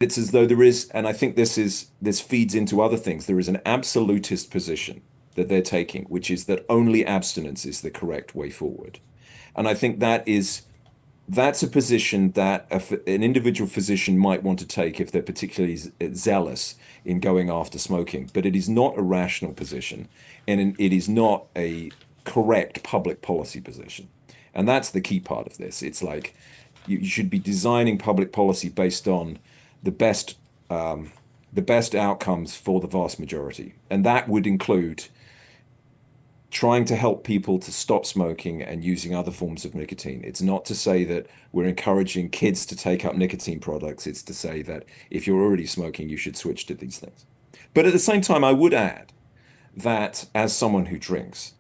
It's as though there is, and I think this feeds into other things. There is an absolutist position that they're taking, which is that only abstinence is the correct way forward. And I think that's a position that an individual physician might want to take if they're particularly zealous in going after smoking. But it is not a rational position, and it is not a correct public policy position. And that's the key part of this. It's like you should be designing public policy based on the best um, the best outcomes for the vast majority, and that would include trying to help people to stop smoking and using other forms of nicotine. It's not to say that we're encouraging kids to take up nicotine products. It's to say that if you're already smoking, you should switch to these things. But at the same time, I would add that as someone who drinks,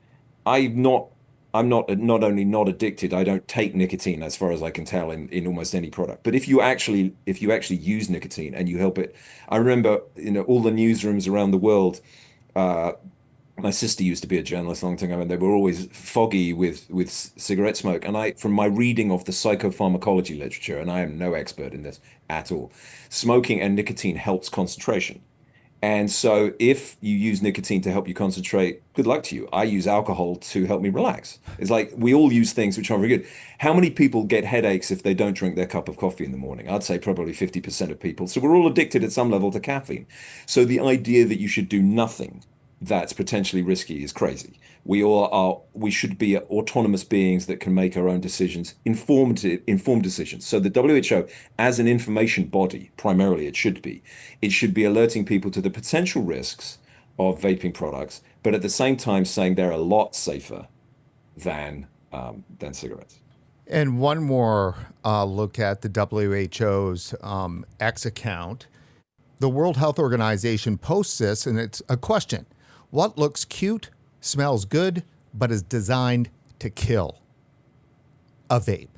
I'm not not only not addicted, I don't take nicotine as far as I can tell in almost any product. But if you actually use nicotine and you help it, I remember, all the newsrooms around the world. Uh, my sister used to be a journalist a long time ago, and they were always foggy with cigarette smoke. And from my reading of the psychopharmacology literature, and I am no expert in this at all, smoking and nicotine helps concentration. And so if you use nicotine to help you concentrate, good luck to you. I use alcohol to help me relax. It's like we all use things which are very good. How many people get headaches if they don't drink their cup of coffee in the morning? I'd say probably 50% of people. So we're all addicted at some level to caffeine. So the idea that you should do nothing that's potentially risky is crazy. We should be autonomous beings that can make our own decisions, informed decisions. So the WHO, as an information body, primarily it should be alerting people to the potential risks of vaping products, but at the same time saying they're a lot safer than cigarettes. And one more look at the WHO's X account. The World Health Organization posts this, and it's a question. What looks cute, smells good, but is designed to kill? A vape.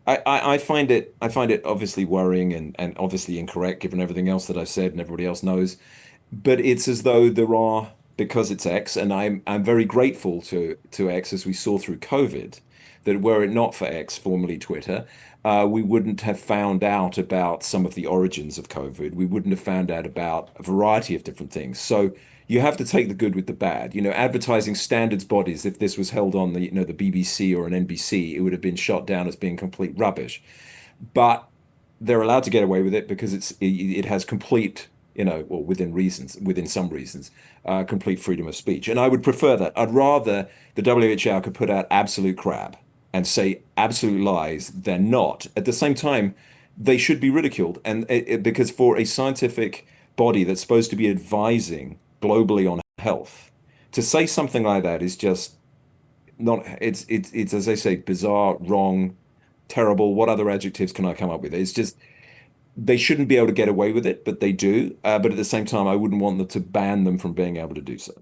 I find it obviously worrying and obviously incorrect given everything else that I've said and everybody else knows. But it's as though there are, because it's X, and I'm very grateful to X as we saw through COVID, that were it not for X, formerly Twitter, we wouldn't have found out about some of the origins of COVID. We wouldn't have found out about a variety of different things. So you have to take the good with the bad. Advertising standards bodies, if this was held on the BBC or an NBC, it would have been shot down as being complete rubbish. But they're allowed to get away with it because it has complete, or within some reasons, complete freedom of speech. And I would prefer that. I'd rather the WHO could put out absolute crap and say absolute lies than not. At the same time, they should be ridiculed, and because for a scientific body that's supposed to be advising globally on health, to say something like that is just not. It's as they say, bizarre, wrong, terrible. What other adjectives can I come up with? It's just they shouldn't be able to get away with it, but they do. But at the same time, I wouldn't want them to ban them from being able to do so.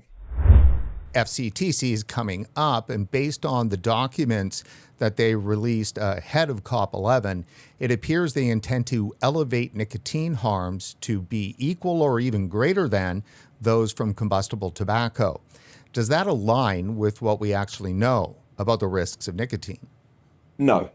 FCTC is coming up, and based on the documents that they released ahead of COP11, it appears they intend to elevate nicotine harms to be equal or even greater than those from combustible tobacco. Does that align with what we actually know about the risks of nicotine? No,